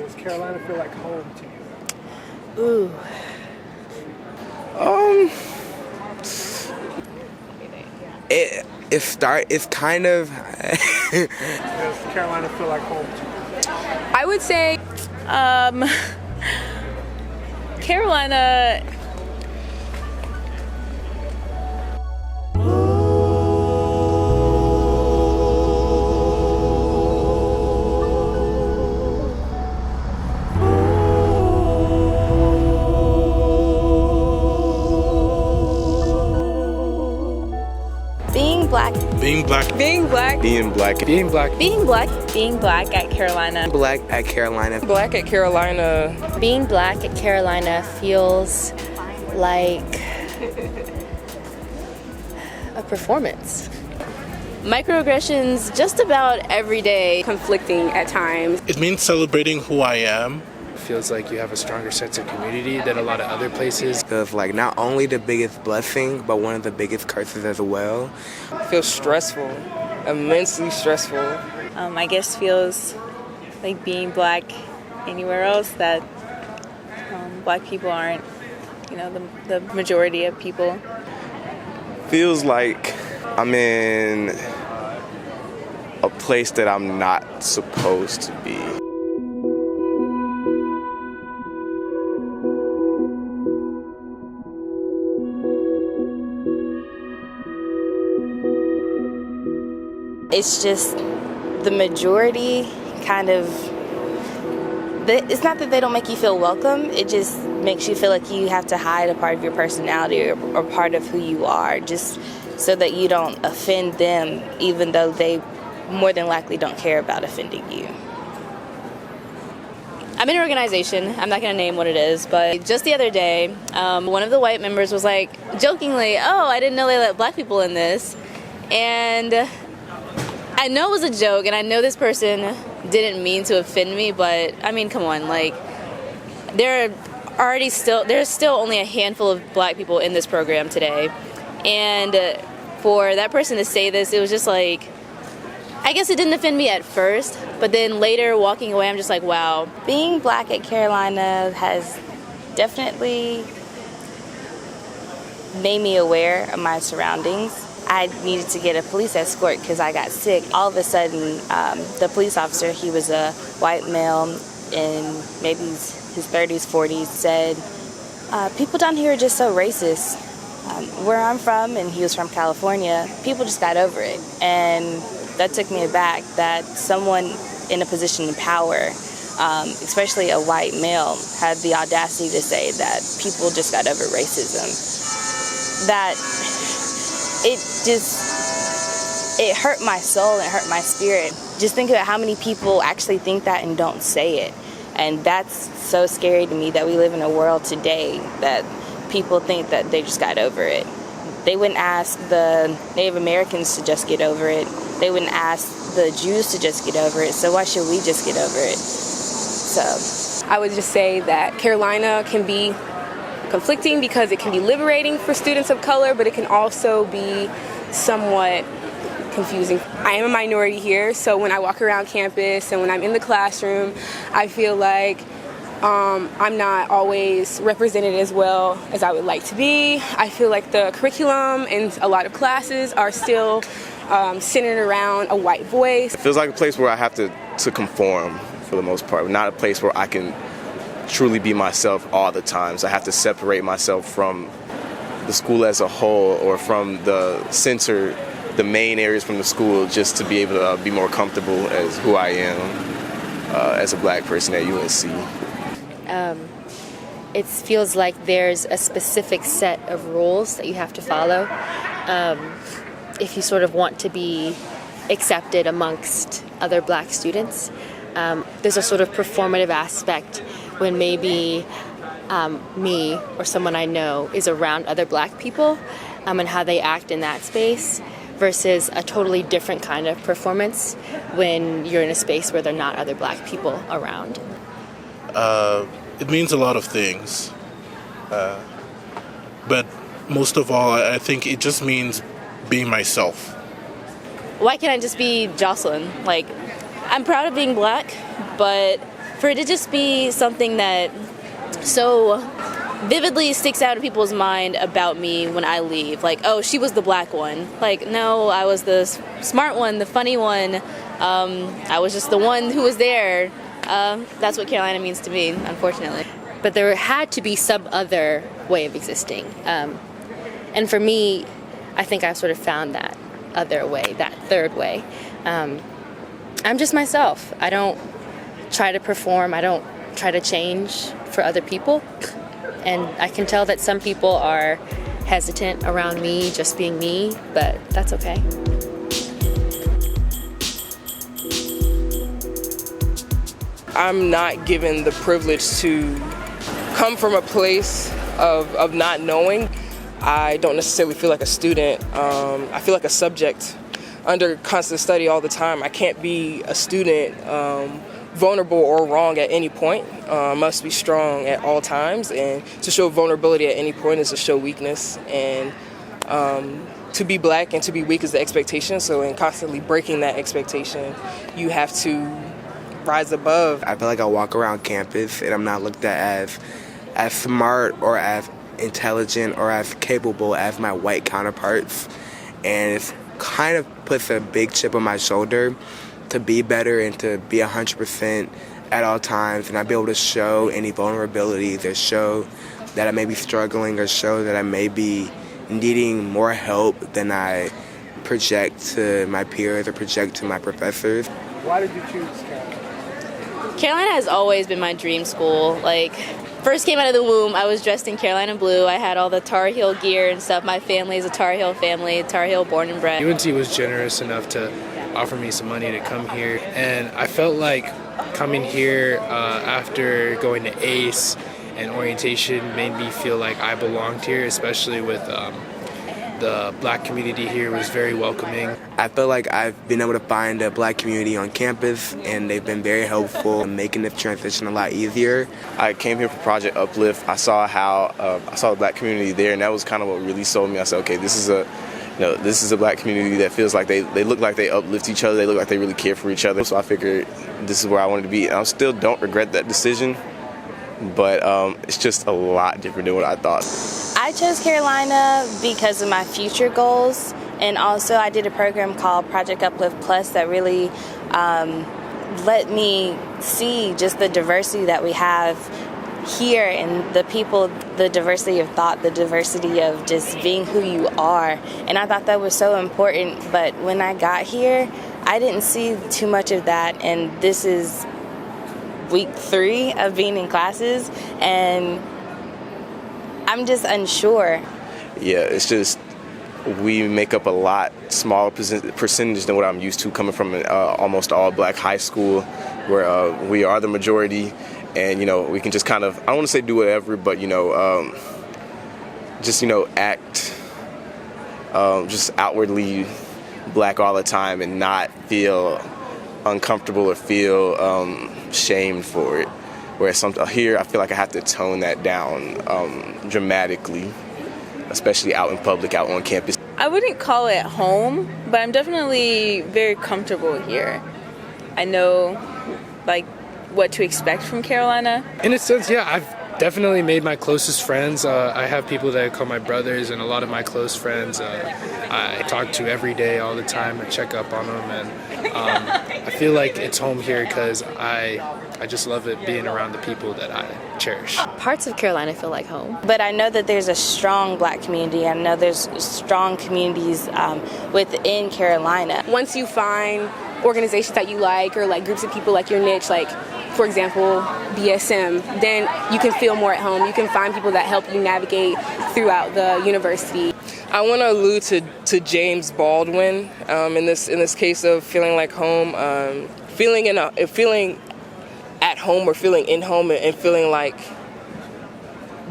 Does Carolina feel like home to you? Ooh. It's kind of. Does Carolina feel like home to you? I would say Carolina. Being black. Being black. Being black. Being black. Being black. Being black. Being black at Carolina. Black at Carolina. Black at Carolina. Being black at Carolina feels like a performance. Microaggressions just about every day. Conflicting at times. It means celebrating who I am. Feels like you have a stronger sense of community than a lot of other places. Because like not only the biggest blessing, but one of the biggest curses as well. Feels stressful, immensely stressful. I guess feels like being black anywhere else that black people aren't, the majority of people. Feels like I'm in a place that I'm not supposed to be. It's just the majority kind of, it's not that they don't make you feel welcome, it just makes you feel like you have to hide a part of your personality or part of who you are, just so that you don't offend them, even though they more than likely don't care about offending you. I'm in an organization, I'm not going to name what it is, but just the other day, one of the white members was like, jokingly, oh, I didn't know they let black people in this. And I know it was a joke, and I know this person didn't mean to offend me, but I mean, come on, like, there's still only a handful of black people in this program today, and for that person to say this, it was just like, I guess it didn't offend me at first, but then later walking away, I'm just like, wow. Being black at Carolina has definitely made me aware of my surroundings. I needed to get a police escort because I got sick. All of a sudden, the police officer, he was a white male in maybe his 30s, 40s, said, people down here are just so racist. Where I'm from, and he was from California, people just got over it. And that took me aback that someone in a position of power, especially a white male, had the audacity to say that people just got over racism. That it hurt my soul, it hurt my spirit. Just think about how many people actually think that and don't say it. And that's so scary to me that we live in a world today that people think that they just got over it. They wouldn't ask the Native Americans to just get over it. They wouldn't ask the Jews to just get over it. So why should we just get over it? So I would just say that Carolina can be conflicting because it can be liberating for students of color, but it can also be somewhat confusing. I am a minority here, so when I walk around campus and when I'm in the classroom, I feel like I'm not always represented as well as I would like to be. I feel like the curriculum and a lot of classes are still centered around a white voice. It feels like a place where I have to conform for the most part, not a place where I can truly be myself all the time. So I have to separate myself from the school as a whole or from the main areas from the school just to be able to be more comfortable as who I am as a black person at UNC. It feels like there's a specific set of rules that you have to follow if you sort of want to be accepted amongst other black students. There's a sort of performative aspect when maybe me or someone I know is around other black people and how they act in that space versus a totally different kind of performance when you're in a space where there are not other black people around. It means a lot of things. But most of all, I think it just means being myself. Why can't I just be Jocelyn? Like, I'm proud of being black, but for it to just be something that so vividly sticks out in people's mind about me when I leave. Like, oh, she was the black one. Like, no, I was the smart one, the funny one. I was just the one who was there. That's what Carolina means to me, unfortunately. But there had to be some other way of existing. And for me, I think I've sort of found that other way, that third way. I'm just myself. I don't try to perform. I don't try to change for other people. And I can tell that some people are hesitant around me just being me, but that's okay. I'm not given the privilege to come from a place of not knowing. I don't necessarily feel like a student. I feel like a subject under constant study all the time. I can't be a student vulnerable or wrong at any point. Must be strong at all times, and to show vulnerability at any point is to show weakness. And to be black and to be weak is the expectation. So in constantly breaking that expectation, you have to rise above. I feel like I walk around campus and I'm not looked at as smart or as intelligent or as capable as my white counterparts, and it kind of puts a big chip on my shoulder to be better and to be 100% at all times, and not be able to show any vulnerabilities or show that I may be struggling or show that I may be needing more help than I project to my peers or project to my professors. Why did you choose Carolina? Carolina has always been my dream school. Like, first came out of the womb, I was dressed in Carolina blue. I had all the Tar Heel gear and stuff. My family is a Tar Heel family, Tar Heel born and bred. UNC was generous enough to offer me some money to come here, and I felt like coming here after going to ACE and orientation made me feel like I belonged here, especially with the black community here was very welcoming. I feel like I've been able to find a black community on campus, and they've been very helpful in making the transition a lot easier. I came here for Project Uplift. I saw the black community there, and that was kind of what really sold me. I said, okay, this is a black community that feels like they look like they uplift each other. They look like they really care for each other. So I figured this is where I wanted to be. And I still don't regret that decision, but it's just a lot different than what I thought. I chose Carolina because of my future goals, and also I did a program called Project Uplift Plus that really let me see just the diversity that we have here, and the people, the diversity of thought, the diversity of just being who you are. And I thought that was so important, but when I got here, I didn't see too much of that, and this is week 3 of being in classes, and I'm just unsure. Yeah, it's just we make up a lot smaller percentage than what I'm used to coming from an almost all black high school where we are the majority, and we can just kind of, I don't want to say do whatever, but just act just outwardly black all the time and not feel uncomfortable or feel shamed for it. Whereas here, I feel like I have to tone that down dramatically, especially out in public, out on campus. I wouldn't call it home, but I'm definitely very comfortable here. I know, what to expect from Carolina. In a sense, yeah, I've definitely made my closest friends. I have people that I call my brothers, and a lot of my close friends I talk to every day, all the time. I check up on them, and I feel like it's home here because I just love it being around the people that I cherish. Parts of Carolina feel like home. But I know that there's a strong black community. I know there's strong communities within Carolina. Once you find organizations that you like, or groups of people like your niche, for example, BSM, then you can feel more at home. You can find people that help you navigate throughout the university. I want to allude to James Baldwin in this case of feeling like home, feeling at home or feeling in home, and feeling like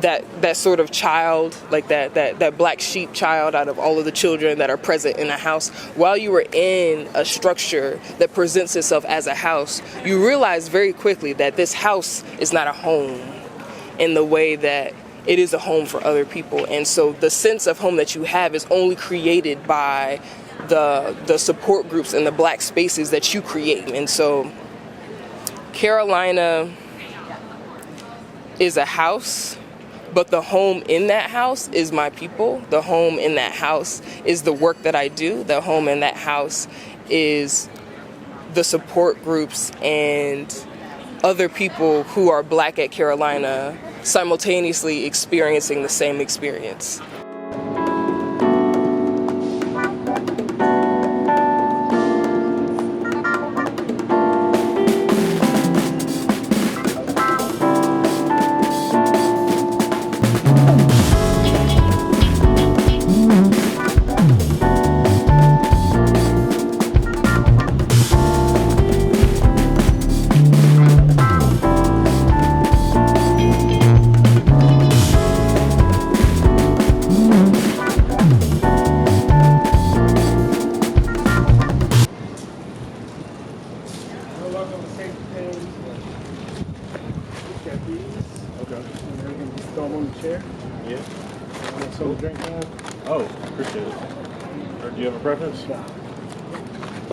that sort of child, like that black sheep child out of all of the children that are present in a house. While you were in a structure that presents itself as a house, you realize very quickly that this house is not a home in the way that it is a home for other people. And so the sense of home that you have is only created by the support groups and the black spaces that you create. And so Carolina is a house, but the home in that house is my people. The home in that house is the work that I do. The home in that house is the support groups and other people who are Black at Carolina simultaneously experiencing the same experience. Oh, appreciate it. Or do you have a preference?